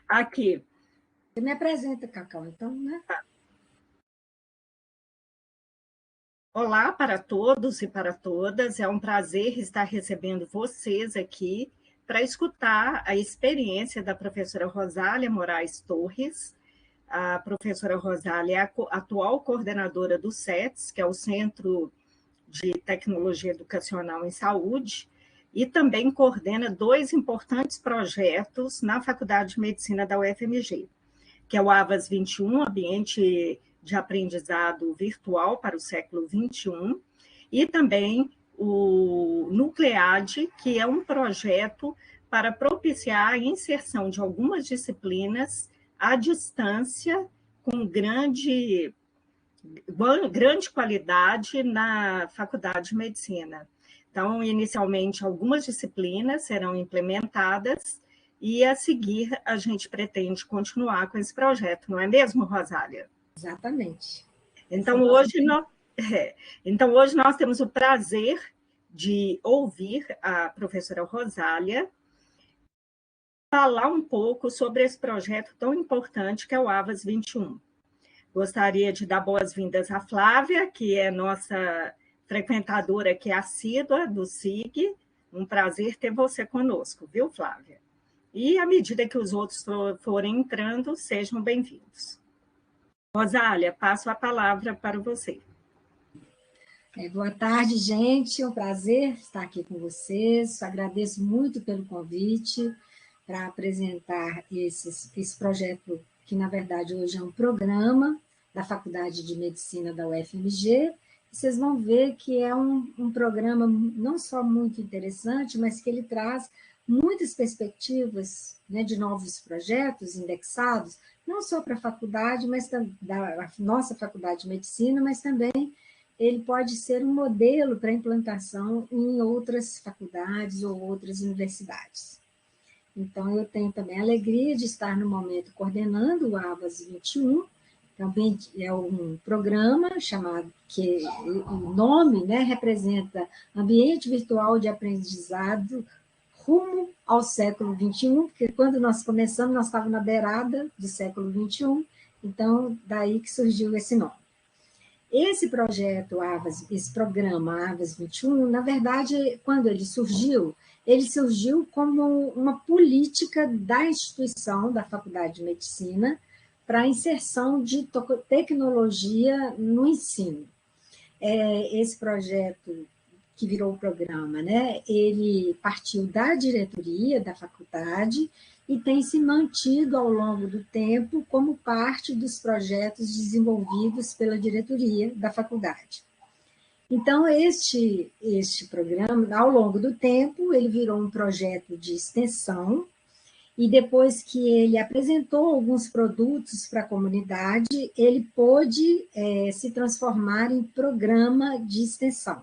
Aqui. Você me apresenta, Cacau, então, né? Olá para todos e para todas. É um prazer estar recebendo vocês aqui para escutar a experiência da professora Rosália Moraes Torres. A professora Rosália é a atual coordenadora do CETS, que é o Centro de Tecnologia Educacional em Saúde, e também coordena 2 importantes projetos na Faculdade de Medicina da UFMG, que é o AVAS 21, Ambiente de Aprendizado Virtual para o século XXI, e também o Nucleade, que é um projeto para propiciar a inserção de algumas disciplinas à distância, com grande qualidade na Faculdade de Medicina. Então, inicialmente, algumas disciplinas serão implementadas e, a seguir, a gente pretende continuar com esse projeto, não é mesmo, Rosália? Exatamente. Então, hoje nós temos o prazer de ouvir a professora Rosália falar um pouco sobre esse projeto tão importante que é o AVAS 21. Gostaria de dar boas-vindas à Flávia, que é nossa frequentadora aqui assídua do SIG. Um prazer ter você conosco, viu, Flávia? E, à medida que os outros forem entrando, sejam bem-vindos. Rosália, passo a palavra para você. Boa tarde, gente. É um prazer estar aqui com vocês. Agradeço muito pelo convite para apresentar esse projeto, que, na verdade, hoje é um programa da Faculdade de Medicina da UFMG. Vocês vão ver que é um programa não só muito interessante, mas que ele traz muitas perspectivas, né, de novos projetos indexados, não só para a faculdade, mas da nossa Faculdade de Medicina, mas também ele pode ser um modelo para implantação em outras faculdades ou outras universidades. Então, eu tenho também a alegria de estar no momento coordenando o AVAS 21, também é um programa chamado, que o nome, né, representa Ambiente Virtual de Aprendizado rumo ao século XXI, porque quando nós começamos, nós estávamos na beirada do século XXI, então, daí que surgiu esse nome. Esse projeto AVAS, esse programa AVAS 21, na verdade, quando ele surgiu como uma política da instituição, da Faculdade de Medicina, para a inserção de tecnologia no ensino. Esse projeto que virou o programa, né, ele partiu da diretoria da faculdade e tem se mantido ao longo do tempo como parte dos projetos desenvolvidos pela diretoria da faculdade. Então, este programa, ao longo do tempo, ele virou um projeto de extensão, e depois que ele apresentou alguns produtos para a comunidade, ele pôde se transformar em programa de extensão.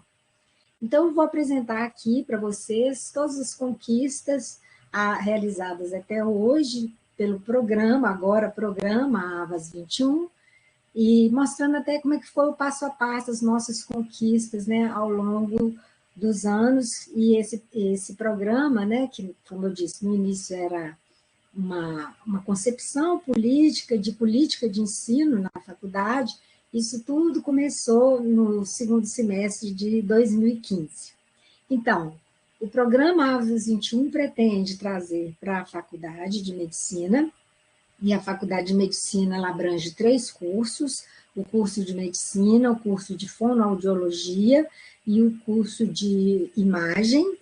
Então, eu vou apresentar aqui para vocês todas as conquistas realizadas até hoje pelo programa, agora programa AVAS 21, e mostrando até como é que foi o passo a passo, as nossas conquistas, né, ao longo dos anos, e esse programa, né, que, como eu disse, no início era uma concepção política de ensino na faculdade. Isso tudo começou no segundo semestre de 2015. Então, o programa AVAS 21 pretende trazer para a Faculdade de Medicina, e a Faculdade de Medicina ela abrange 3 cursos, o curso de Medicina, o curso de Fonoaudiologia e o curso de Imagem,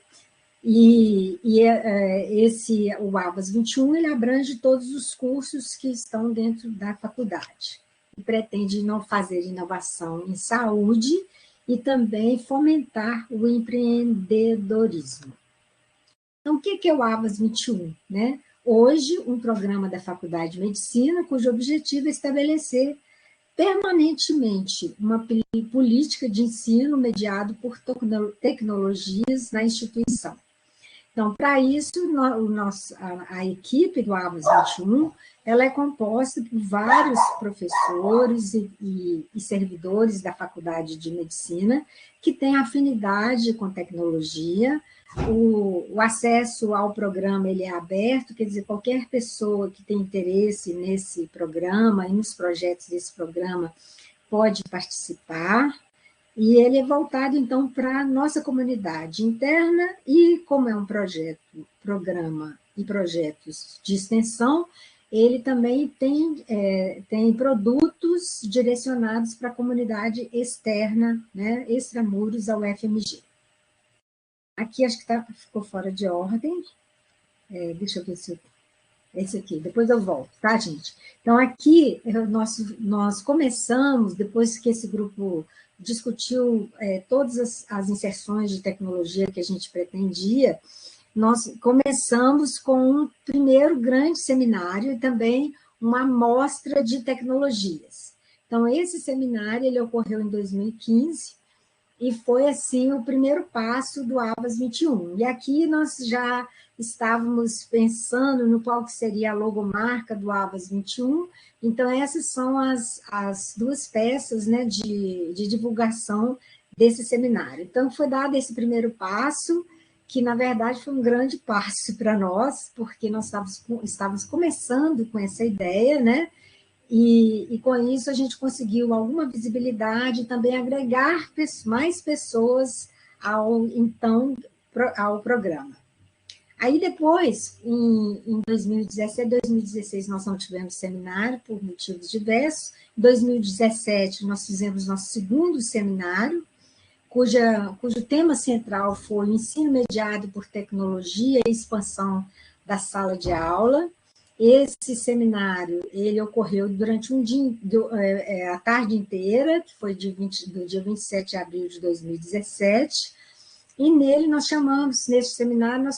o AVAS 21 ele abrange todos os cursos que estão dentro da faculdade, e pretende não fazer inovação em saúde e também fomentar o empreendedorismo. Então, o que é o AVAS 21? Né? Hoje, um programa da Faculdade de Medicina, cujo objetivo é estabelecer permanentemente uma política de ensino mediado por tecnologias na instituição. Então, para isso, a equipe do AVAS 21 ela é composta por vários professores e servidores da Faculdade de Medicina que têm afinidade com tecnologia, O acesso ao programa ele é aberto, quer dizer, qualquer pessoa que tem interesse nesse programa e nos projetos desse programa pode participar, e ele é voltado, então, para a nossa comunidade interna, e como é um programa e projetos de extensão, ele também tem produtos direcionados para a comunidade externa, né, extramuros ao FMG. Aqui acho que ficou fora de ordem. Deixa eu ver se esse aqui, depois eu volto, tá, gente? Então, aqui nós começamos, depois que esse grupo discutiu todas as inserções de tecnologia que a gente pretendia, nós começamos com um primeiro grande seminário e também uma amostra de tecnologias. Então, esse seminário ele ocorreu em 2015, e foi, assim, o primeiro passo do ABAS 21. E aqui nós já estávamos pensando no qual que seria a logomarca do ABAS 21. Então, essas são as duas peças, né, de divulgação desse seminário. Então, foi dado esse primeiro passo, que, na verdade, foi um grande passo para nós, porque nós estávamos começando com essa ideia, né? E com isso a gente conseguiu alguma visibilidade e também agregar mais pessoas ao programa. Aí depois, em 2017, 2016, nós não tivemos seminário por motivos diversos. Em 2017, nós fizemos nosso segundo seminário, cujo tema central foi o ensino mediado por tecnologia e expansão da sala de aula. Esse seminário ele ocorreu durante um dia, a tarde inteira, que foi do dia 27 de abril de 2017, e nesse seminário, nós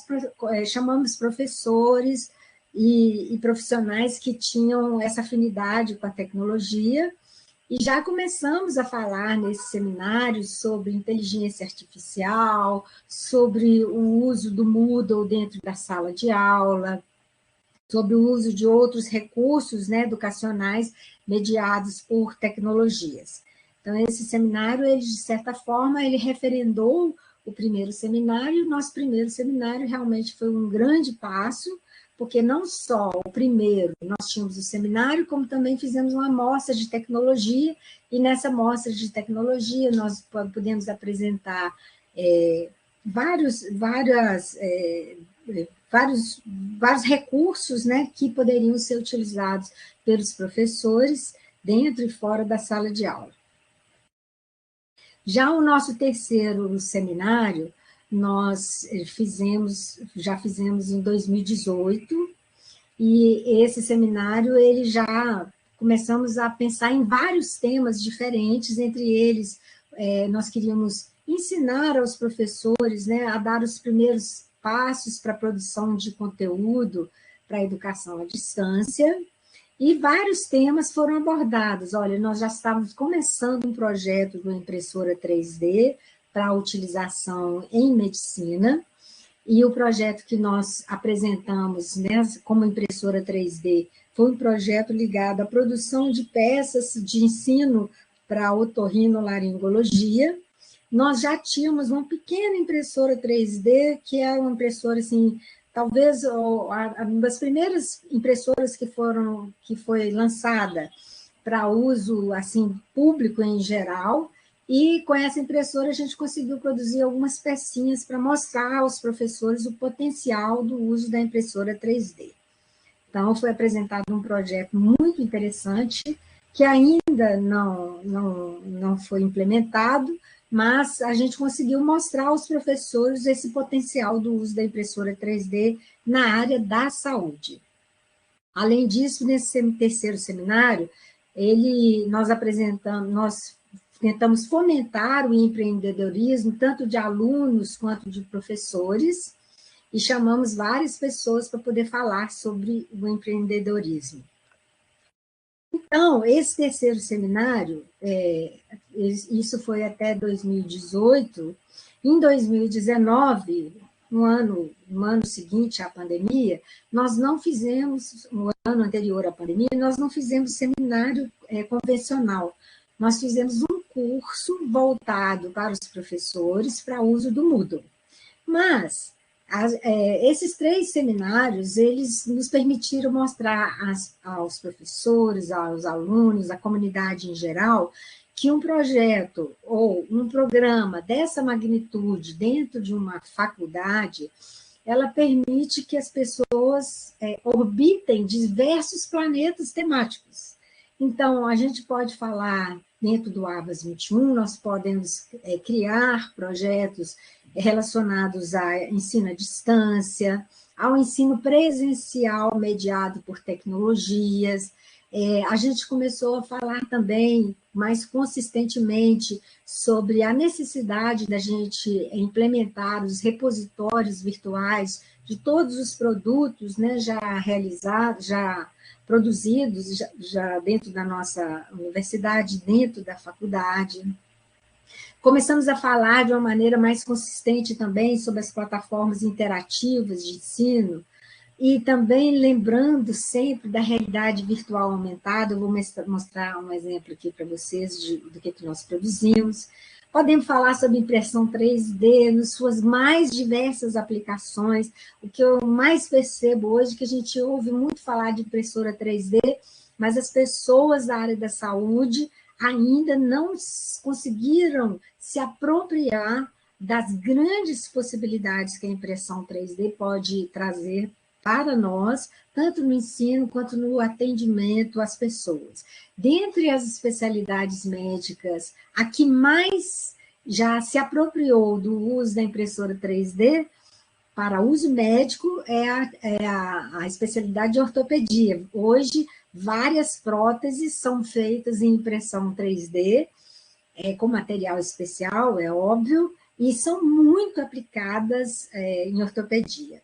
chamamos professores e profissionais que tinham essa afinidade com a tecnologia, e já começamos a falar nesse seminário sobre inteligência artificial, sobre o uso do Moodle dentro da sala de aula, sobre o uso de outros recursos, né, educacionais mediados por tecnologias. Então, esse seminário, ele, de certa forma, ele referendou o primeiro seminário, e o nosso primeiro seminário realmente foi um grande passo, porque não só o primeiro nós tínhamos o seminário, como também fizemos uma amostra de tecnologia, e nessa amostra de tecnologia nós pudemos apresentar vários recursos, né, que poderiam ser utilizados pelos professores dentro e fora da sala de aula. Já o nosso terceiro seminário, nós já fizemos em 2018, e esse seminário, ele já começamos a pensar em vários temas diferentes, entre eles, nós queríamos ensinar aos professores, né, a dar os primeiros passos para a produção de conteúdo para a educação à distância, e vários temas foram abordados. Olha, nós já estávamos começando um projeto de uma impressora 3D para utilização em medicina, e o projeto que nós apresentamos, né, como impressora 3D foi um projeto ligado à produção de peças de ensino para otorrinolaringologia. Nós já tínhamos uma pequena impressora 3D, que era uma impressora, assim, talvez uma das primeiras impressoras que foi lançada para uso assim, público em geral, e com essa impressora a gente conseguiu produzir algumas pecinhas para mostrar aos professores o potencial do uso da impressora 3D. Então, foi apresentado um projeto muito interessante, que ainda não foi implementado, mas a gente conseguiu mostrar aos professores esse potencial do uso da impressora 3D na área da saúde. Além disso, nesse terceiro seminário, nós tentamos fomentar o empreendedorismo, tanto de alunos quanto de professores, e chamamos várias pessoas para poder falar sobre o empreendedorismo. Então, esse terceiro seminário, isso foi até 2018, em 2019, no ano seguinte à pandemia, nós não fizemos, no ano anterior à pandemia, nós não fizemos seminário convencional, nós fizemos um curso voltado para os professores para uso do Moodle. Mas esses 3 seminários, eles nos permitiram mostrar aos professores, aos alunos, à comunidade em geral, que um projeto ou um programa dessa magnitude dentro de uma faculdade, ela permite que as pessoas orbitem diversos planetas temáticos. Então, a gente pode falar, dentro do ABAS 21, nós podemos criar projetos relacionados a ensino à distância, ao ensino presencial mediado por tecnologias. A gente começou a falar também, mais consistentemente, sobre a necessidade da gente implementar os repositórios virtuais de todos os produtos, né, já realizados, já produzidos, já dentro da nossa universidade, dentro da faculdade. Começamos a falar de uma maneira mais consistente também sobre as plataformas interativas de ensino, e também lembrando sempre da realidade virtual aumentada. Eu vou mostrar um exemplo aqui para vocês do que nós produzimos. Podemos falar sobre impressão 3D nas suas mais diversas aplicações. O que eu mais percebo hoje é que a gente ouve muito falar de impressora 3D, mas as pessoas da área da saúde ainda não conseguiram se apropriar das grandes possibilidades que a impressão 3D pode trazer para nós, tanto no ensino quanto no atendimento às pessoas. Dentre as especialidades médicas, a que mais já se apropriou do uso da impressora 3D para uso médico é a especialidade de ortopedia. Hoje, várias próteses são feitas em impressão 3D, com material especial, é óbvio, e são muito aplicadas em ortopedia.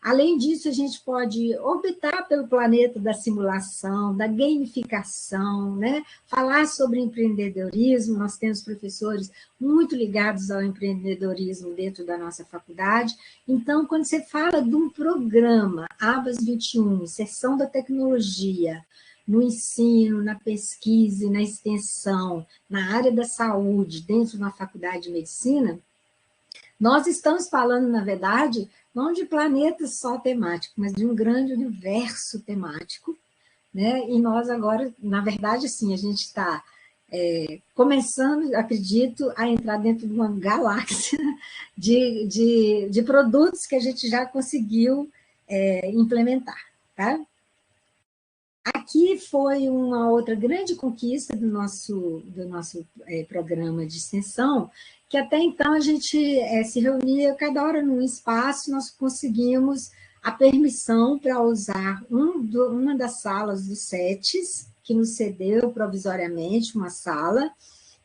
Além disso, a gente pode orbitar pelo planeta da simulação, da gamificação, né? Falar sobre empreendedorismo. Nós temos professores muito ligados ao empreendedorismo dentro da nossa faculdade. Então, quando você fala de um programa, ABAS 21, inserção da tecnologia, no ensino, na pesquisa e na extensão, na área da saúde, dentro de uma faculdade de medicina, nós estamos falando, na verdade, não de planetas só temáticos, mas de um grande universo temático, né? E nós agora, na verdade, sim, a gente está começando, acredito, a entrar dentro de uma galáxia de produtos que a gente já conseguiu implementar, tá? Aqui foi uma outra grande conquista do nosso programa de extensão, que até então a gente se reunia cada hora num espaço, nós conseguimos a permissão para usar uma das salas dos SETs, que nos cedeu provisoriamente uma sala,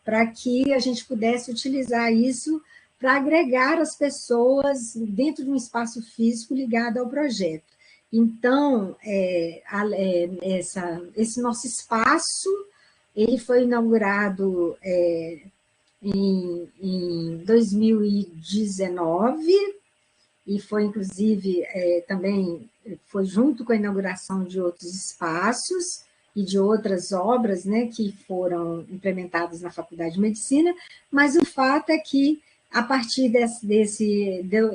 para que a gente pudesse utilizar isso para agregar as pessoas dentro de um espaço físico ligado ao projeto. Então, esse nosso espaço, ele foi inaugurado em 2019, e foi, inclusive, também foi junto com a inauguração de outros espaços e de outras obras, né, que foram implementadas na Faculdade de Medicina, mas o fato é que, a partir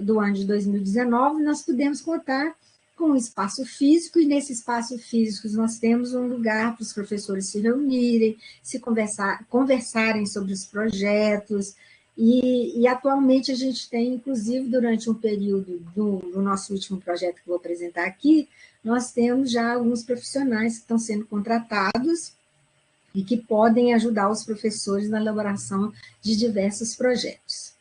do ano de 2019, nós pudemos contar com um espaço físico, e nesse espaço físico nós temos um lugar para os professores se reunirem, conversarem sobre os projetos, e atualmente a gente tem, inclusive, durante um período do nosso último projeto que eu vou apresentar aqui, nós temos já alguns profissionais que estão sendo contratados e que podem ajudar os professores na elaboração de diversos projetos.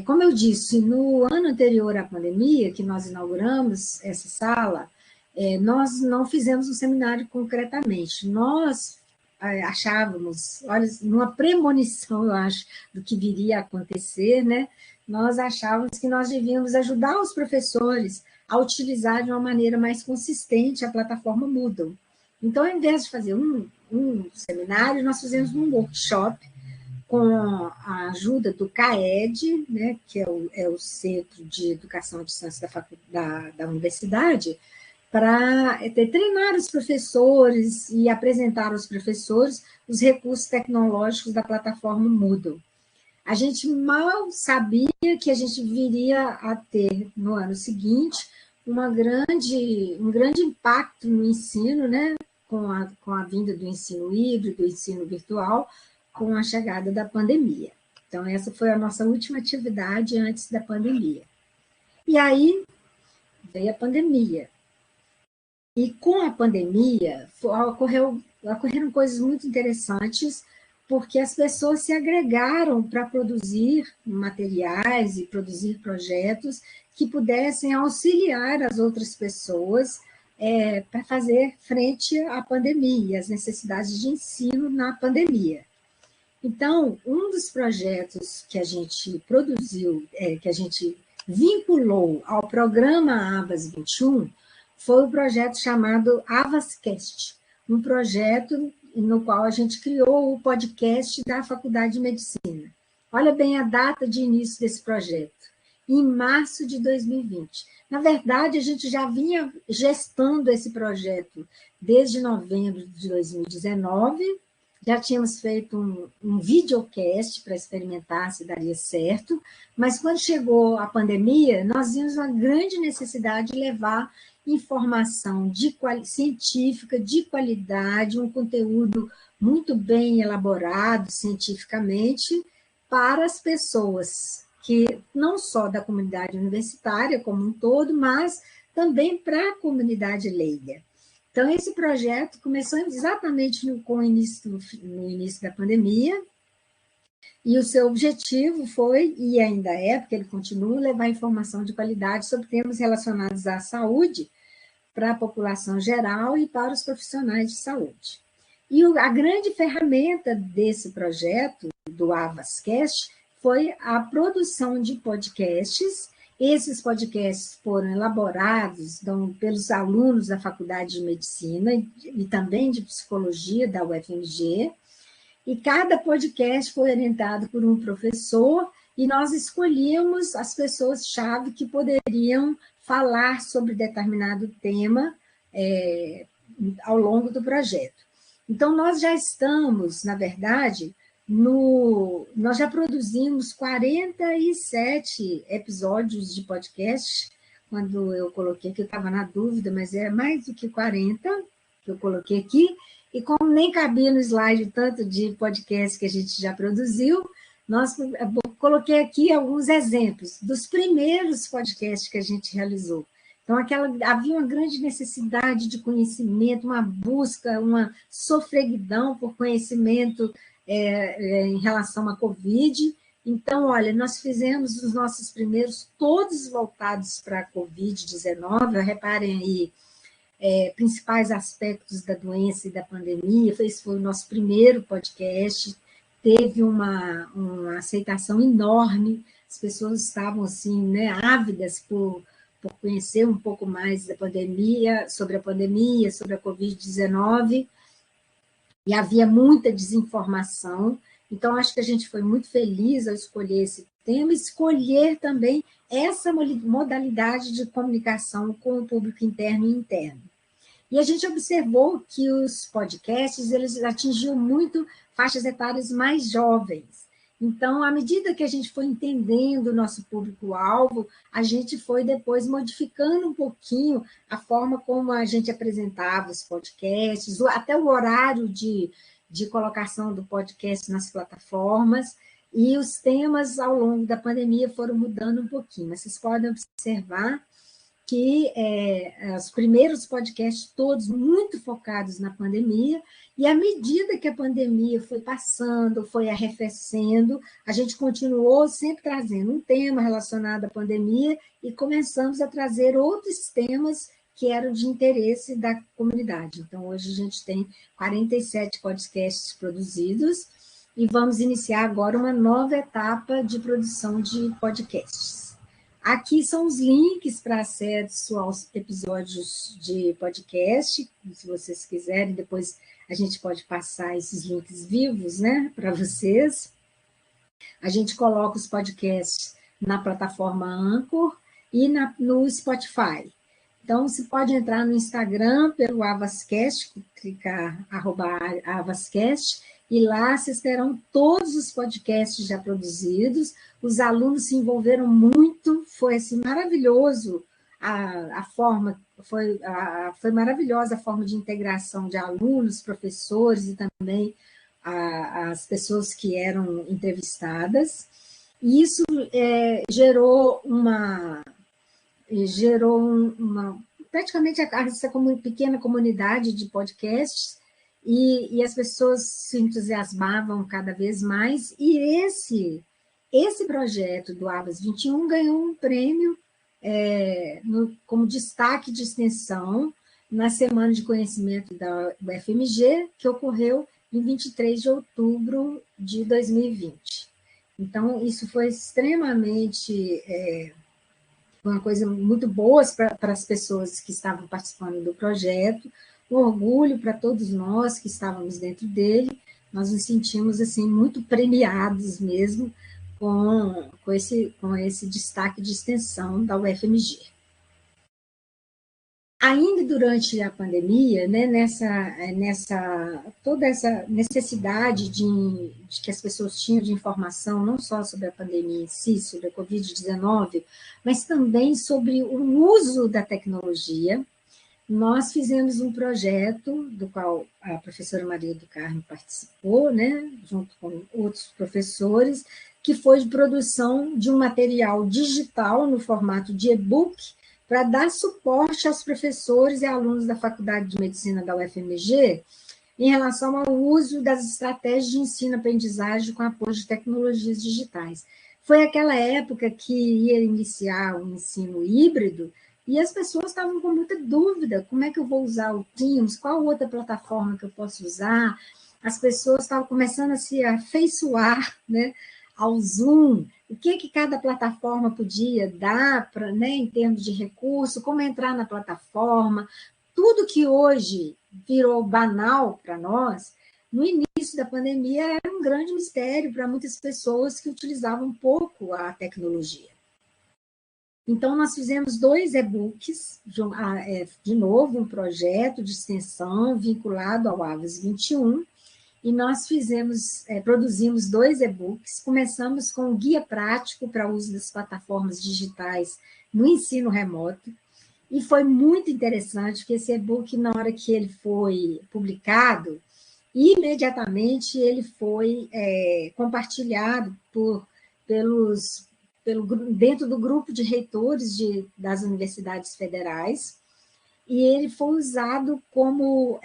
Como eu disse, no ano anterior à pandemia, que nós inauguramos essa sala, nós não fizemos um seminário concretamente. Nós achávamos, olha, numa premonição, eu acho, do que viria a acontecer, né? Nós achávamos que nós devíamos ajudar os professores a utilizar de uma maneira mais consistente a plataforma Moodle. Então, ao invés de fazer um seminário, nós fizemos um workshop com a ajuda do CAED, né, que é o Centro de Educação à Distância da Universidade, para treinar os professores e apresentar aos professores os recursos tecnológicos da plataforma Moodle. A gente mal sabia que a gente viria a ter, no ano seguinte, um grande impacto no ensino, né? Com a vinda do ensino híbrido, do ensino virtual, com a chegada da pandemia. Então, essa foi a nossa última atividade antes da pandemia. E aí veio a pandemia. E com a pandemia, ocorreram coisas muito interessantes, porque as pessoas se agregaram para produzir materiais e produzir projetos que pudessem auxiliar as outras pessoas para fazer frente à pandemia, às necessidades de ensino na pandemia. Então, um dos projetos que a gente produziu, que a gente vinculou ao programa Avas 21, foi o projeto chamado AvasCast, um projeto no qual a gente criou o podcast da Faculdade de Medicina. Olha bem a data de início desse projeto, em março de 2020. Na verdade, a gente já vinha gestando esse projeto desde novembro de 2019, já tínhamos feito um videocast para experimentar se daria certo, mas quando chegou a pandemia, nós vimos uma grande necessidade de levar informação científica, de qualidade, um conteúdo muito bem elaborado cientificamente para as pessoas, que não só da comunidade universitária como um todo, mas também para a comunidade leiga. Então, esse projeto começou exatamente no início da pandemia, e o seu objetivo foi, e ainda é, porque ele continua, levar informação de qualidade sobre temas relacionados à saúde para a população geral e para os profissionais de saúde. E a grande ferramenta desse projeto, do AvasCast, foi a produção de podcasts. Esses podcasts foram elaborados pelos alunos da Faculdade de Medicina e também de Psicologia da UFMG, e cada podcast foi orientado por um professor, e nós escolhíamos as pessoas-chave que poderiam falar sobre determinado tema ao longo do projeto. Então, nós já estamos, na verdade, nós já produzimos 47 episódios de podcast. Quando eu coloquei aqui, eu estava na dúvida, mas é mais do que 40 que eu coloquei aqui, e como nem cabia no slide o tanto de podcast que a gente já produziu, coloquei aqui alguns exemplos dos primeiros podcasts que a gente realizou. Então, havia uma grande necessidade de conhecimento, uma busca, uma sofreguidão por conhecimento em relação à Covid. Então, olha, nós fizemos os nossos primeiros, todos voltados para a Covid-19, reparem aí, principais aspectos da doença e da pandemia. Esse foi o nosso primeiro podcast, teve uma aceitação enorme, as pessoas estavam assim, né, ávidas por conhecer um pouco mais da pandemia, sobre a Covid-19, e havia muita desinformação. Então, acho que a gente foi muito feliz ao escolher esse tema, e escolher também essa modalidade de comunicação com o público interno e interno. E a gente observou que os podcasts eles atingiam muito faixas etárias mais jovens. Então, à medida que a gente foi entendendo o nosso público-alvo, a gente foi depois modificando um pouquinho a forma como a gente apresentava os podcasts, até o horário de colocação do podcast nas plataformas, e os temas ao longo da pandemia foram mudando um pouquinho. Mas vocês podem observar que os primeiros podcasts todos muito focados na pandemia, e à medida que a pandemia foi passando, foi arrefecendo, a gente continuou sempre trazendo um tema relacionado à pandemia e começamos a trazer outros temas que eram de interesse da comunidade. Então, hoje a gente tem 47 podcasts produzidos e vamos iniciar agora uma nova etapa de produção de podcasts. Aqui são os links para acesso aos episódios de podcast, se vocês quiserem, depois a gente pode passar esses links vivos, né, para vocês. A gente coloca os podcasts na plataforma Anchor e no Spotify. Então, você pode entrar no Instagram pelo AvasCast, clicar @AvasCast, e lá vocês terão todos os podcasts já produzidos. Os alunos se envolveram muito, foi assim, maravilhoso a forma, foi maravilhosa a forma de integração de alunos, professores e também as pessoas que eram entrevistadas. E isso gerou praticamente essa pequena comunidade de podcasts, e as pessoas se entusiasmavam cada vez mais, e esse projeto do Abas 21 ganhou um prêmio como destaque de extensão na Semana de Conhecimento da UFMG, que ocorreu em 23 de outubro de 2020. Então, isso foi extremamente uma coisa muito boa para as pessoas que estavam participando do projeto, um orgulho para todos nós que estávamos dentro dele. Nós nos sentimos assim muito premiados mesmo com esse destaque de extensão da UFMG. Ainda durante a pandemia, né, toda essa necessidade de que as pessoas tinham de informação, não só sobre a pandemia em si, sobre a Covid-19, mas também sobre o uso da tecnologia, nós fizemos um projeto do qual a professora Maria do Carmo participou, né, junto com outros professores, que foi de produção de um material digital no formato de e-book, para dar suporte aos professores e alunos da Faculdade de Medicina da UFMG em relação ao uso das estratégias de ensino-aprendizagem com apoio de tecnologias digitais. Foi aquela época que ia iniciar o ensino híbrido e as pessoas estavam com muita dúvida, como é que eu vou usar o Teams, qual outra plataforma que eu posso usar? As pessoas estavam começando a se afeiçoar, né, ao Zoom, o que cada plataforma podia dar em termos de recurso, como entrar na plataforma, tudo que hoje virou banal para nós, no início da pandemia era um grande mistério para muitas pessoas que utilizavam pouco a tecnologia. Então, nós fizemos 2 e-books, de novo, um projeto de extensão vinculado ao AVAS 21, e nós produzimos 2 e-books, começamos com um guia prático para o uso das plataformas digitais no ensino remoto, e foi muito interessante, porque esse e-book, na hora que ele foi publicado, imediatamente ele foi compartilhado dentro do grupo de reitores das universidades federais, e ele foi usado como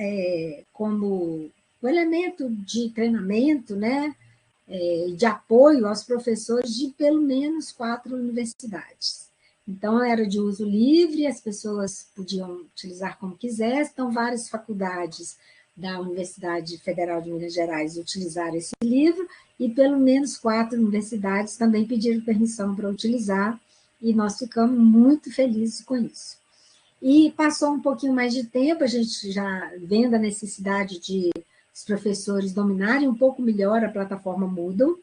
um elemento de treinamento, né, de apoio aos professores de pelo menos 4 universidades. Então, era de uso livre, as pessoas podiam utilizar como quisessem, então várias faculdades da Universidade Federal de Minas Gerais utilizaram esse livro, e pelo menos 4 universidades também pediram permissão para utilizar, e nós ficamos muito felizes com isso. E passou um pouquinho mais de tempo, a gente já vendo a necessidade de os professores dominarem um pouco melhor a plataforma Moodle,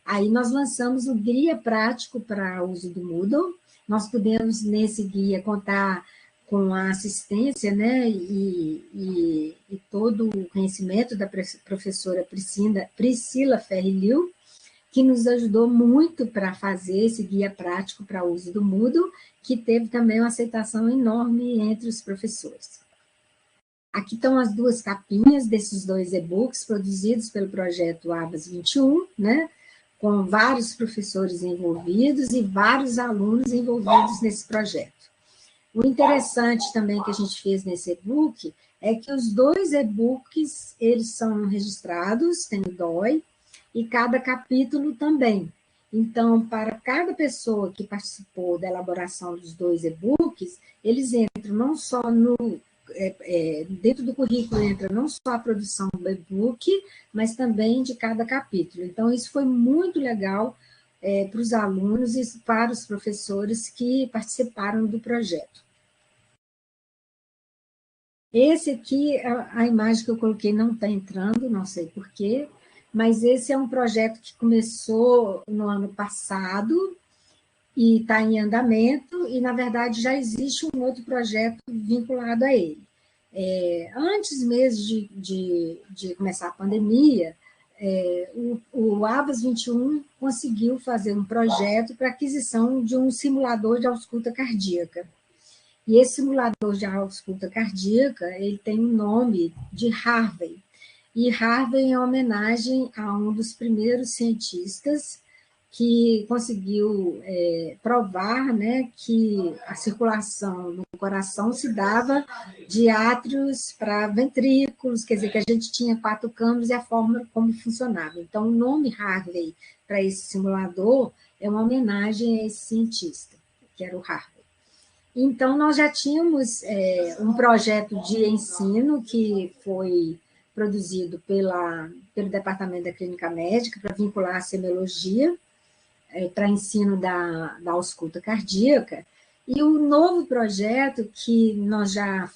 aí nós lançamos um guia prático para o uso do Moodle. Nós pudemos, nesse guia, contar com a assistência, né, e todo o conhecimento da professora Priscila Ferrilil, que nos ajudou muito para fazer esse guia prático para o uso do Moodle, que teve também uma aceitação enorme entre os professores. Aqui estão as 2 capinhas desses 2 e-books produzidos pelo projeto AVAS 21, né, com vários professores envolvidos e vários alunos envolvidos nesse projeto. O interessante também que a gente fez nesse e-book é que os 2 e-books, eles são registrados, tem o DOI, e cada capítulo também. Então, para cada pessoa que participou da elaboração dos 2 e-books, eles entram não só dentro do currículo, entra não só a produção do e-book, mas também de cada capítulo. Então, isso foi muito legal para os alunos e para os professores que participaram do projeto. Esse aqui, a imagem que eu coloquei não está entrando, não sei porquê, mas esse é um projeto que começou no ano passado e está em andamento, e, na verdade, já existe um outro projeto vinculado a ele. Antes mesmo de começar a pandemia, o Abas 21 conseguiu fazer um projeto para aquisição de um simulador de ausculta cardíaca. E esse simulador de ausculta cardíaca, ele tem o nome de Harvey. E Harvey é homenagem a um dos primeiros cientistas que conseguiu provar, né, que a circulação no coração se dava de átrios para ventrículos, quer dizer, que a gente tinha 4 câmaras e a forma como funcionava. Então, o nome Harvey para esse simulador é uma homenagem a esse cientista, que era o Harvey. Então, nós já tínhamos um projeto de ensino que foi produzido pelo Departamento da Clínica Médica para vincular a semiologia, para ensino da ausculta cardíaca, e o novo projeto que nós já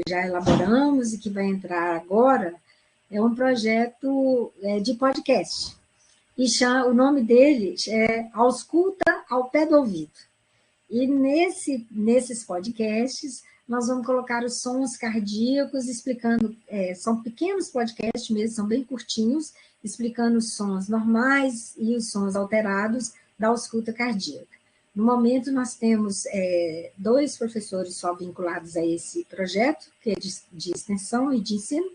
elaboramos e que vai entrar agora é um projeto de podcast. E o nome dele é Ausculta ao Pé do Ouvido. E nesses podcasts, nós vamos colocar os sons cardíacos, explicando, são pequenos podcasts mesmo, são bem curtinhos, explicando os sons normais e os sons alterados da ausculta cardíaca. No momento, nós temos 2 professores só vinculados a esse projeto, que é de extensão e de ensino,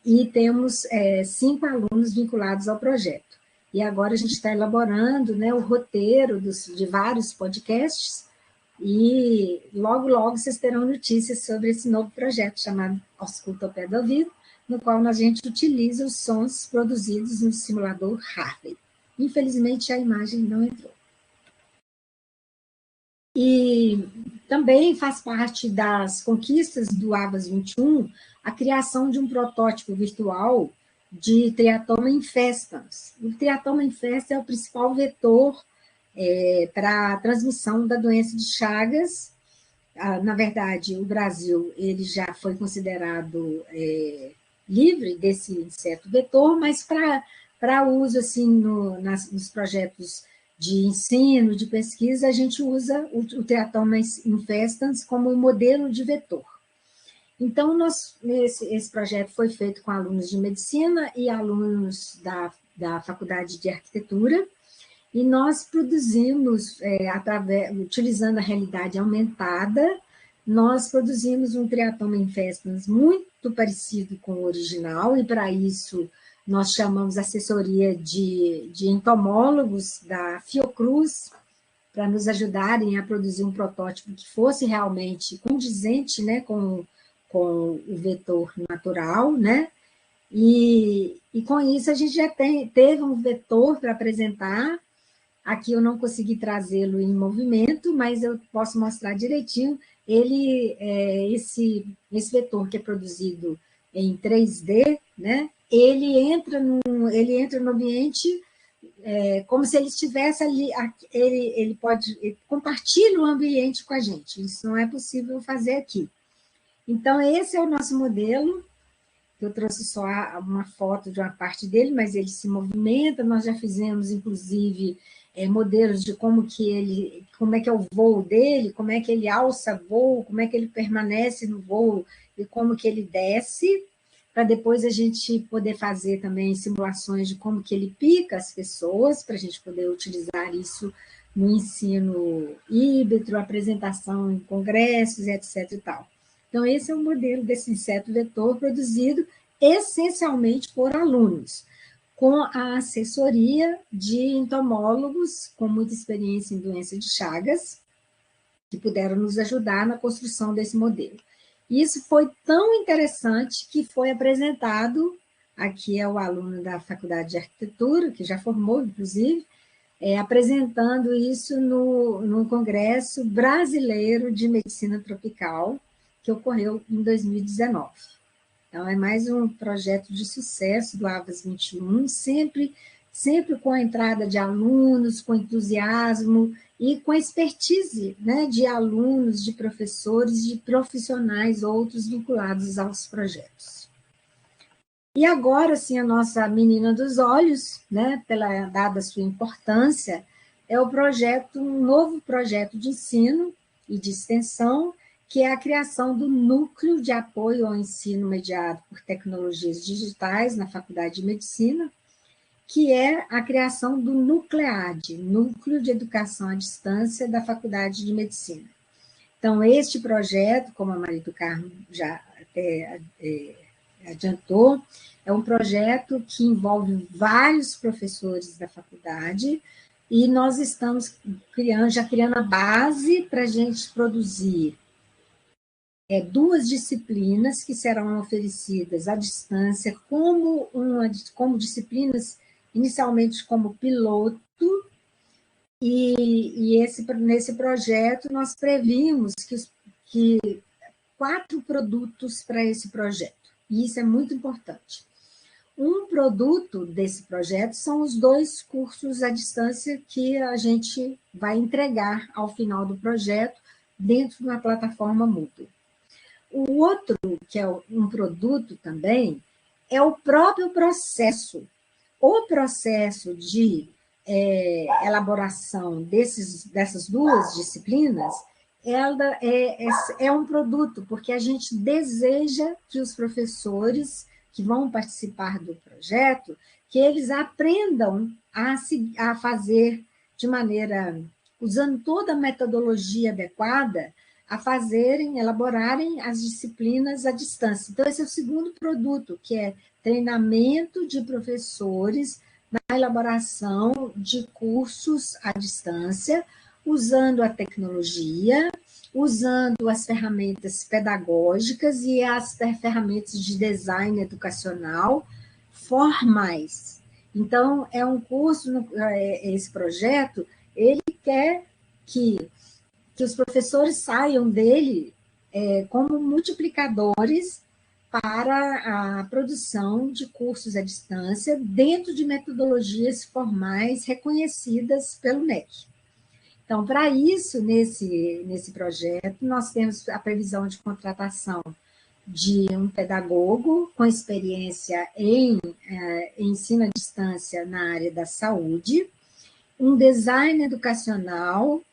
e temos 5 alunos vinculados ao projeto. E agora a gente está elaborando, né, o roteiro de vários podcasts, e logo, logo vocês terão notícias sobre esse novo projeto chamado Ausculta ao Pé do Ouvido, no qual a gente utiliza os sons produzidos no simulador Harvey. Infelizmente, a imagem não entrou. E também faz parte das conquistas do Abas 21 a criação de um protótipo virtual de triatoma infestans. O triatoma infestans é o principal vetor para a transmissão da doença de Chagas. Na verdade, o Brasil ele já foi considerado livre desse inseto vetor, mas para uso assim, nos projetos de ensino, de pesquisa, a gente usa o Triatoma infestans como modelo de vetor. Então, esse projeto foi feito com alunos de medicina e alunos da Faculdade de Arquitetura, e nós produzimos, utilizando a realidade aumentada, nós produzimos um Triatoma infestans muito parecido com o original, e para isso nós chamamos a assessoria de entomólogos da Fiocruz para nos ajudarem a produzir um protótipo que fosse realmente condizente, né, com o vetor natural, né? E com isso a gente já teve um vetor para apresentar. Aqui eu não consegui trazê-lo em movimento, mas eu posso mostrar direitinho. Esse vetor que é produzido em 3D, né? Ele entra no ambiente como se ele estivesse ali, ele compartilha o ambiente com a gente. Isso não é possível fazer aqui. Então, esse é o nosso modelo. Eu trouxe só uma foto de uma parte dele, mas ele se movimenta. Nós já fizemos, inclusive, modelos de como é que é o voo dele, como é que ele alça voo, como é que ele permanece no voo e como que ele desce, para depois a gente poder fazer também simulações de como que ele pica as pessoas, para a gente poder utilizar isso no ensino híbrido, apresentação em congressos, etc. e tal. Então, esse é o modelo desse inseto vetor produzido essencialmente por alunos, com a assessoria de entomólogos com muita experiência em doença de Chagas, que puderam nos ajudar na construção desse modelo. E isso foi tão interessante que foi apresentado, aqui é o aluno da Faculdade de Arquitetura, que já formou, inclusive, apresentando isso no Congresso Brasileiro de Medicina Tropical, que ocorreu em 2019. Então, é mais um projeto de sucesso do Abas 21, sempre com a entrada de alunos, com entusiasmo e com a expertise, né, de alunos, de professores, de profissionais outros vinculados aos projetos. E agora, sim, a nossa menina dos olhos, né, dada a sua importância, é um novo projeto de ensino e de extensão, que é a criação do Núcleo de Apoio ao Ensino Mediado por Tecnologias Digitais na Faculdade de Medicina, que é a criação do NUCLEAD, Núcleo de Educação à Distância da Faculdade de Medicina. Então, este projeto, como a Maria do Carmo já até adiantou, é um projeto que envolve vários professores da faculdade, e nós estamos já criando a base para a gente produzir duas disciplinas que serão oferecidas à distância como disciplinas, inicialmente como piloto, e nesse projeto nós previmos que 4 produtos para esse projeto, e isso é muito importante. Um produto desse projeto são os 2 cursos à distância que a gente vai entregar ao final do projeto dentro da plataforma Moodle. O outro, que é um produto também, é o próprio processo. O processo de elaboração dessas 2 disciplinas, ela é um produto, porque a gente deseja que os professores que vão participar do projeto, que eles aprendam a fazer de maneira, usando toda a metodologia adequada, a elaborarem as disciplinas à distância. Então, esse é o segundo produto, que é treinamento de professores na elaboração de cursos à distância, usando a tecnologia, usando as ferramentas pedagógicas e as ferramentas de design educacional formais. Então, é um curso, esse projeto, ele quer que os professores saiam dele como multiplicadores para a produção de cursos à distância dentro de metodologias formais reconhecidas pelo MEC. Então, para isso, nesse projeto, nós temos a previsão de contratação de um pedagogo com experiência em ensino à distância na área da saúde, um design educacional,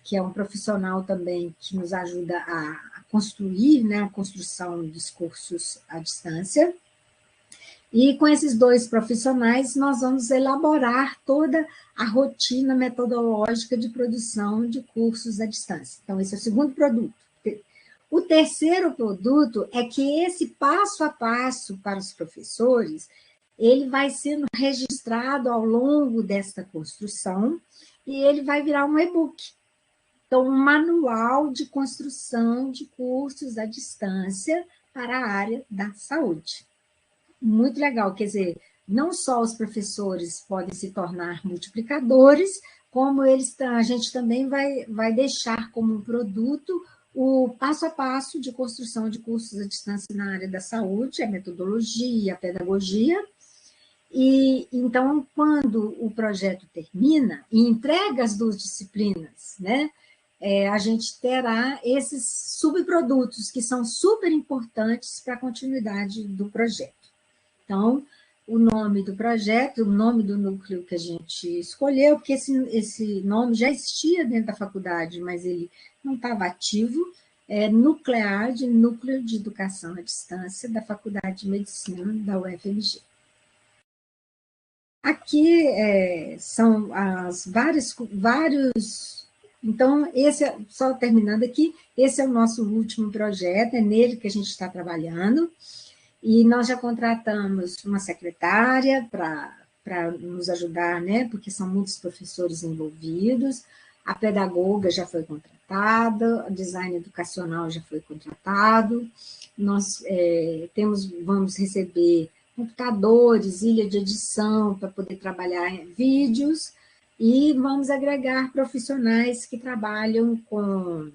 que é um profissional também que nos ajuda a construir, né, a construção dos cursos à distância. E com esses 2 profissionais, nós vamos elaborar toda a rotina metodológica de produção de cursos à distância. Então, esse é o segundo produto. O terceiro produto é que esse passo a passo para os professores, ele vai sendo registrado ao longo desta construção e ele vai virar um e-book. Então, um manual de construção de cursos à distância para a área da saúde. Muito legal, quer dizer, não só os professores podem se tornar multiplicadores, como a gente também vai deixar como um produto o passo a passo de construção de cursos à distância na área da saúde, a metodologia, a pedagogia. E então, quando o projeto termina e entrega as 2 disciplinas, né, a gente terá esses subprodutos que são super importantes para a continuidade do projeto. Então, o nome do projeto, o nome do núcleo que a gente escolheu, porque esse nome já existia dentro da faculdade, mas ele não estava ativo, é NUCLEAD, Núcleo de Educação à Distância da Faculdade de Medicina da UFMG. Aqui são vários... Então, só terminando aqui, esse é o nosso último projeto, é nele que a gente está trabalhando, e nós já contratamos uma secretária para nos ajudar, né, porque são muitos professores envolvidos, a pedagoga já foi contratada, o design educacional já foi contratado, nós vamos receber computadores, ilha de edição para poder trabalhar em vídeos, e vamos agregar profissionais que trabalham com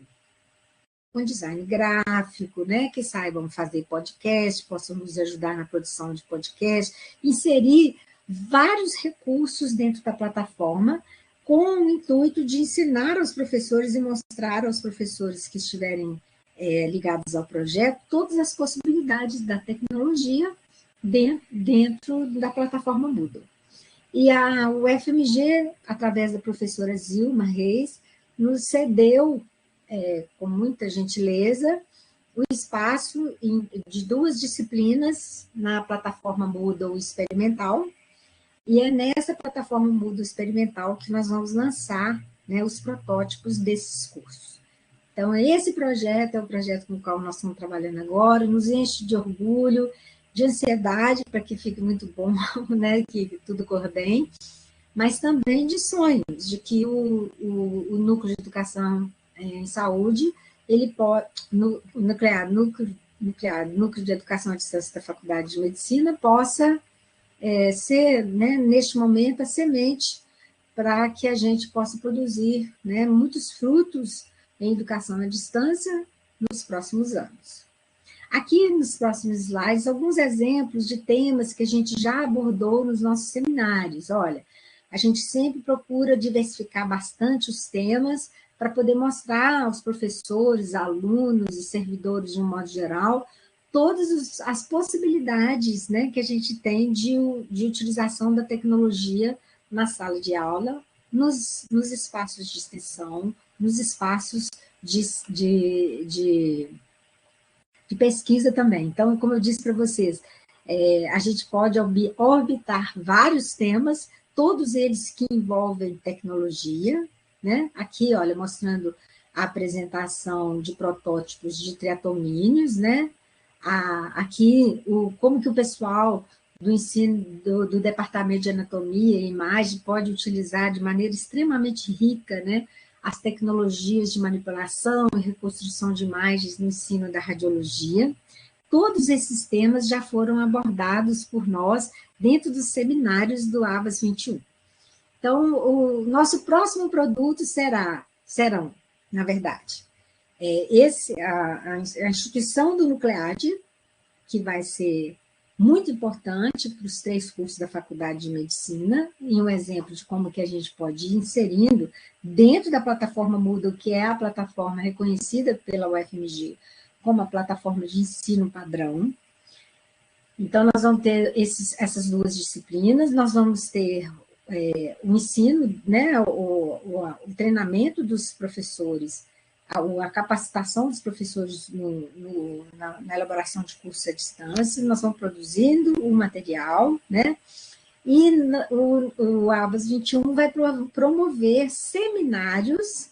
design gráfico, né, que saibam fazer podcast, possam nos ajudar na produção de podcast, inserir vários recursos dentro da plataforma, com o intuito de ensinar aos professores e mostrar aos professores que estiverem ligados ao projeto todas as possibilidades da tecnologia dentro da plataforma Moodle. E a UFMG, através da professora Zilma Reis, nos cedeu, com muita gentileza, o espaço de 2 disciplinas na plataforma Moodle experimental, E é nessa plataforma Moodle experimental que nós vamos lançar, né, os protótipos desses cursos. Então, esse projeto é o projeto com o qual nós estamos trabalhando agora, nos enche de orgulho, de ansiedade, para que fique muito bom, né, que tudo corra bem, mas também de sonhos, de que o Núcleo de Educação em Saúde, ele pode, Núcleo de Educação à Distância da Faculdade de Medicina, possa ser, né, neste momento, a semente para que a gente possa produzir, né, muitos frutos em educação à distância nos próximos anos. Aqui, nos próximos slides, alguns exemplos de temas que a gente já abordou nos nossos seminários. Olha, a gente sempre procura diversificar bastante os temas para poder mostrar aos professores, alunos e servidores, de um modo geral, todas as possibilidades, né, que a gente tem de utilização da tecnologia na sala de aula, nos espaços de extensão, nos espaços de pesquisa também. Então, como eu disse para vocês, a gente pode orbitar vários temas, todos eles que envolvem tecnologia, né? Aqui, olha, mostrando a apresentação de protótipos de triatomínios, né? Aqui, como que o pessoal do ensino do Departamento de Anatomia e Imagem pode utilizar de maneira extremamente rica, né, as tecnologias de manipulação e reconstrução de imagens no ensino da radiologia. Todos esses temas já foram abordados por nós dentro dos seminários do AVAS 21. Então, o nosso próximo produto serão, na verdade, a instituição do Nuclead, que vai ser muito importante para os 3 cursos da Faculdade de Medicina, e um exemplo de como que a gente pode ir inserindo dentro da plataforma Moodle, que é a plataforma reconhecida pela UFMG como a plataforma de ensino padrão. Então, nós vamos ter essas 2 disciplinas, nós vamos ter o ensino, né, o treinamento dos professores, a capacitação dos professores na elaboração de cursos à distância, nós vamos produzindo o material, né? E o AVAS 21 vai promover seminários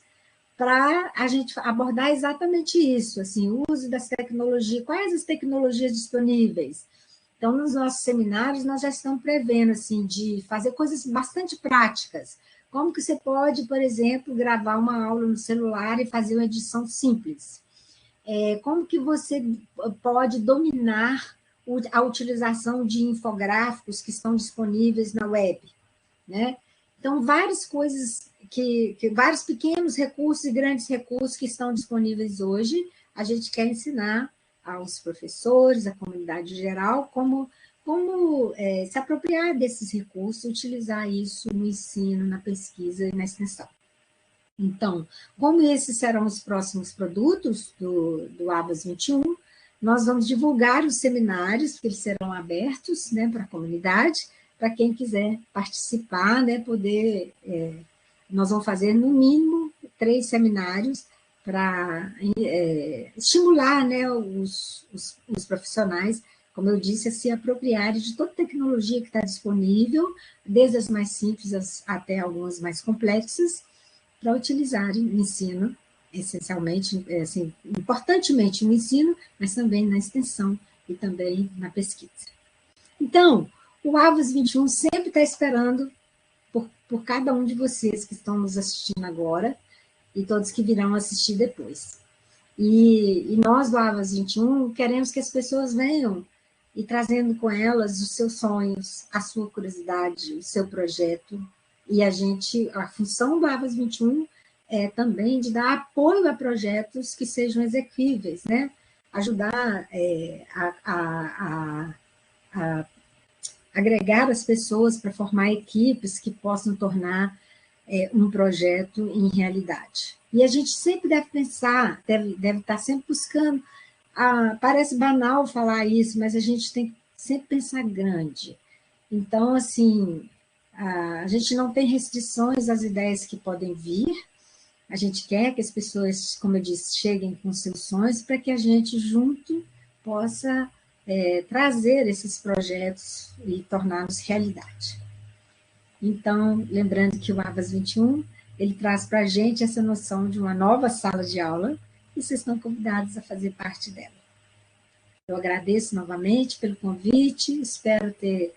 para a gente abordar exatamente isso, assim, o uso das tecnologias, quais as tecnologias disponíveis. Então, nos nossos seminários, nós já estamos prevendo, assim, de fazer coisas bastante práticas. Como que você pode, por exemplo, gravar uma aula no celular e fazer uma edição simples? Como que você pode dominar a utilização de infográficos que estão disponíveis na web, né? Então, várias coisas, vários pequenos recursos e grandes recursos que estão disponíveis hoje, a gente quer ensinar aos professores, à comunidade geral, como se apropriar desses recursos, utilizar isso no ensino, na pesquisa e na extensão. Então, como esses serão os próximos produtos do AVAS 21, nós vamos divulgar os seminários, que eles serão abertos, né, para a comunidade, para quem quiser participar, né, nós vamos fazer, no mínimo, 3 seminários para estimular, né, os profissionais, como eu disse, a se apropriarem de toda a tecnologia que está disponível, desde as mais simples até algumas mais complexas, para utilizarem no ensino, essencialmente, assim, importantemente no ensino, mas também na extensão e também na pesquisa. Então, o AVAS 21 sempre está esperando por cada um de vocês que estão nos assistindo agora e todos que virão assistir depois. E nós, do AVAS 21, queremos que as pessoas venham e trazendo com elas os seus sonhos, a sua curiosidade, o seu projeto. E a função do AVAS 21 é também de dar apoio a projetos que sejam exequíveis, né? Ajudar a agregar as pessoas para formar equipes que possam tornar um projeto em realidade. E a gente sempre deve pensar, deve estar sempre buscando, parece banal falar isso, mas a gente tem que sempre pensar grande. Então, assim, a gente não tem restrições às ideias que podem vir, a gente quer que as pessoas, como eu disse, cheguem com seus sonhos para que a gente, junto, possa trazer esses projetos e torná-los realidade. Então, lembrando que o AVAS 21, ele traz para a gente essa noção de uma nova sala de aula, e vocês estão convidados a fazer parte dela. Eu agradeço novamente pelo convite, espero ter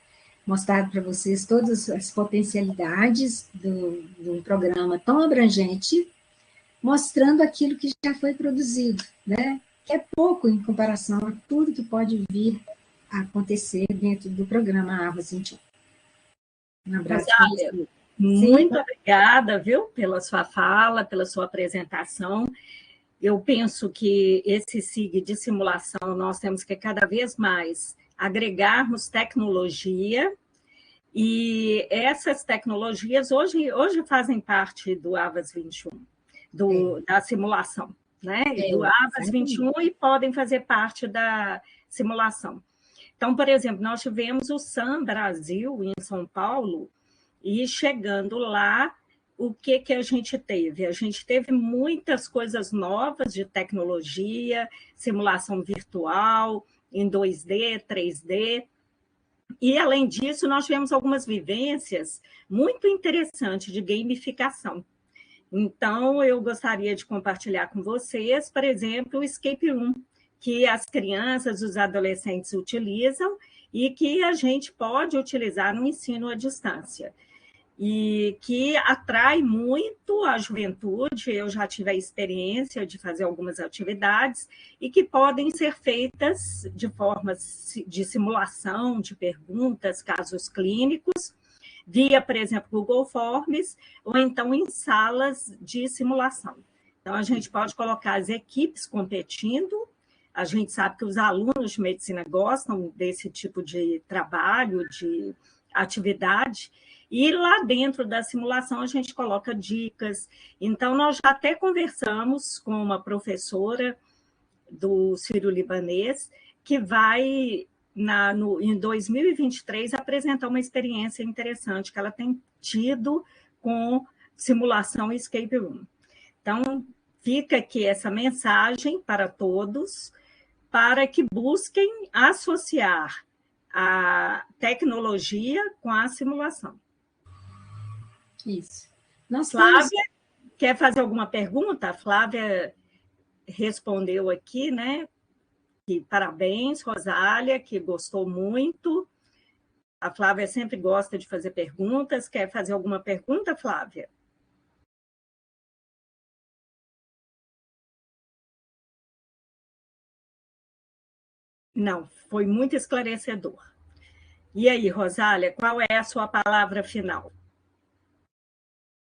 mostrado para vocês todas as potencialidades de um programa tão abrangente, mostrando aquilo que já foi produzido, né? Que é pouco em comparação a tudo que pode vir a acontecer dentro do programa AVAS 21. Um abraço para você. Muito obrigada, viu, pela sua fala, pela sua apresentação. Eu penso que esse SIG de simulação, nós temos que cada vez mais agregarmos tecnologia, e essas tecnologias hoje fazem parte do AVAS 21, da simulação, né? Do AVAS 21 e podem fazer parte da simulação. Então, por exemplo, nós tivemos o SAM Brasil em São Paulo, e chegando lá, o que a gente teve? A gente teve muitas coisas novas de tecnologia, simulação virtual, em 2D, 3D, e, além disso, nós tivemos algumas vivências muito interessantes de gamificação. Então, eu gostaria de compartilhar com vocês, por exemplo, o Escape Room, que as crianças, os adolescentes utilizam e que a gente pode utilizar no ensino à distância, e que atrai muito a juventude. Eu já tive a experiência de fazer algumas atividades e que podem ser feitas de forma de simulação, de perguntas, casos clínicos, via, por exemplo, Google Forms, ou então em salas de simulação. Então, a gente pode colocar as equipes competindo. A gente sabe que os alunos de medicina gostam desse tipo de trabalho, de atividade, e lá dentro da simulação a gente coloca dicas. Então, nós já até conversamos com uma professora do Sírio-Libanês, que vai, em 2023, apresentar uma experiência interessante que ela tem tido com simulação e escape room. Então, fica aqui essa mensagem para todos, para que busquem associar a tecnologia com a simulação. Isso. Flávia, quer fazer alguma pergunta? A Flávia respondeu aqui, né? Que parabéns, Rosália, que gostou muito. A Flávia sempre gosta de fazer perguntas. Quer fazer alguma pergunta, Flávia? Não, foi muito esclarecedor. E aí, Rosália, qual é a sua palavra final?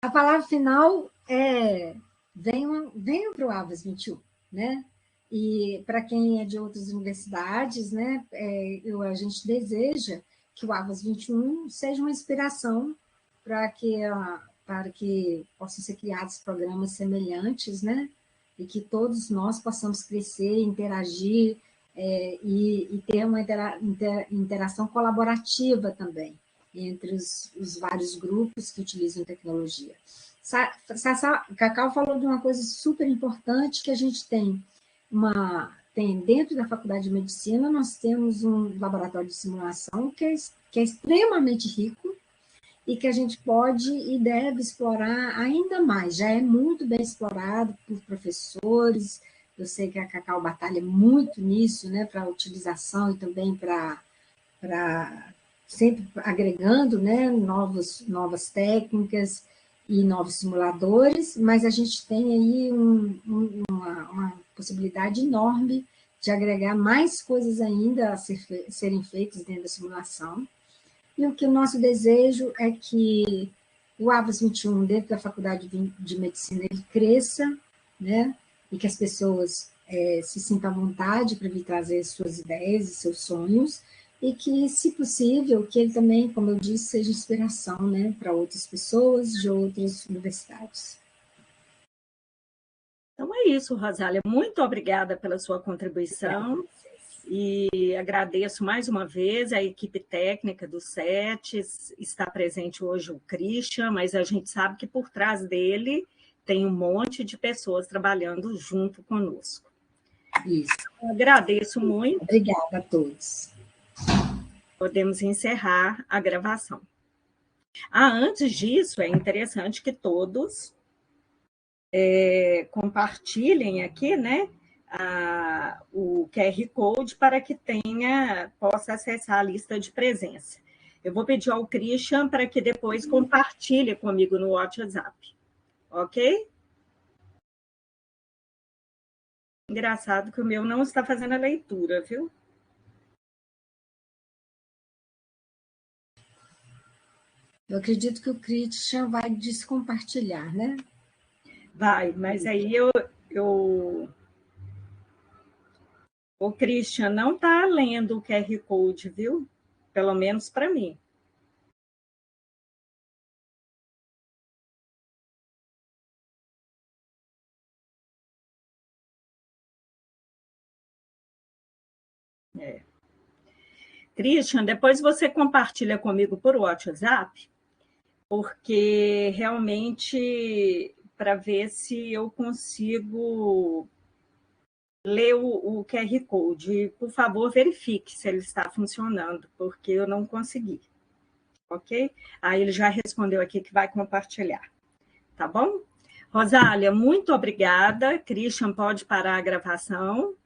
A palavra final é: venham para o AVAS 21, né? E para quem é de outras universidades, né, a gente deseja que o AVAS 21 seja uma inspiração para que possam ser criados programas semelhantes, né? E que todos nós possamos crescer, interagir e ter uma interação colaborativa também entre os vários grupos que utilizam tecnologia. Cacau falou de uma coisa super importante, que a gente tem dentro da Faculdade de Medicina, nós temos um laboratório de simulação que é extremamente rico e que a gente pode e deve explorar ainda mais. Já é muito bem explorado por professores. Eu sei que a Cacau batalha muito nisso, né, para a utilização e também para sempre agregando, né, novas técnicas e novos simuladores, mas a gente tem aí uma possibilidade enorme de agregar mais coisas ainda a serem feitas dentro da simulação. E o que o nosso desejo é que o AVAS 21, dentro da Faculdade de Medicina, ele cresça, né, e que as pessoas se sintam à vontade para vir trazer suas ideias e seus sonhos, e que, se possível, que ele também, como eu disse, seja inspiração, né, para outras pessoas de outras universidades. Então é isso, Rosália. Muito obrigada pela sua contribuição. E agradeço mais uma vez a equipe técnica do SETES. Está presente hoje o Christian, mas a gente sabe que por trás dele tem um monte de pessoas trabalhando junto conosco. Isso. Agradeço muito. Obrigada a todos. Podemos encerrar a gravação. Antes disso, é interessante que todos compartilhem aqui, né, o QR Code para que possa acessar a lista de presença. Eu vou pedir ao Christian para que depois compartilhe comigo no WhatsApp, ok? Engraçado que o meu não está fazendo a leitura, viu? Eu acredito que o Christian vai descompartilhar, né? Vai, mas aí o Christian não está lendo o QR Code, viu? Pelo menos para mim. Christian, depois você compartilha comigo por WhatsApp, porque realmente para ver se eu consigo ler o QR Code. Por favor, verifique se ele está funcionando, porque eu não consegui. Ok? Aí ele já respondeu aqui que vai compartilhar. Tá bom? Rosália, muito obrigada. Christian, pode parar a gravação.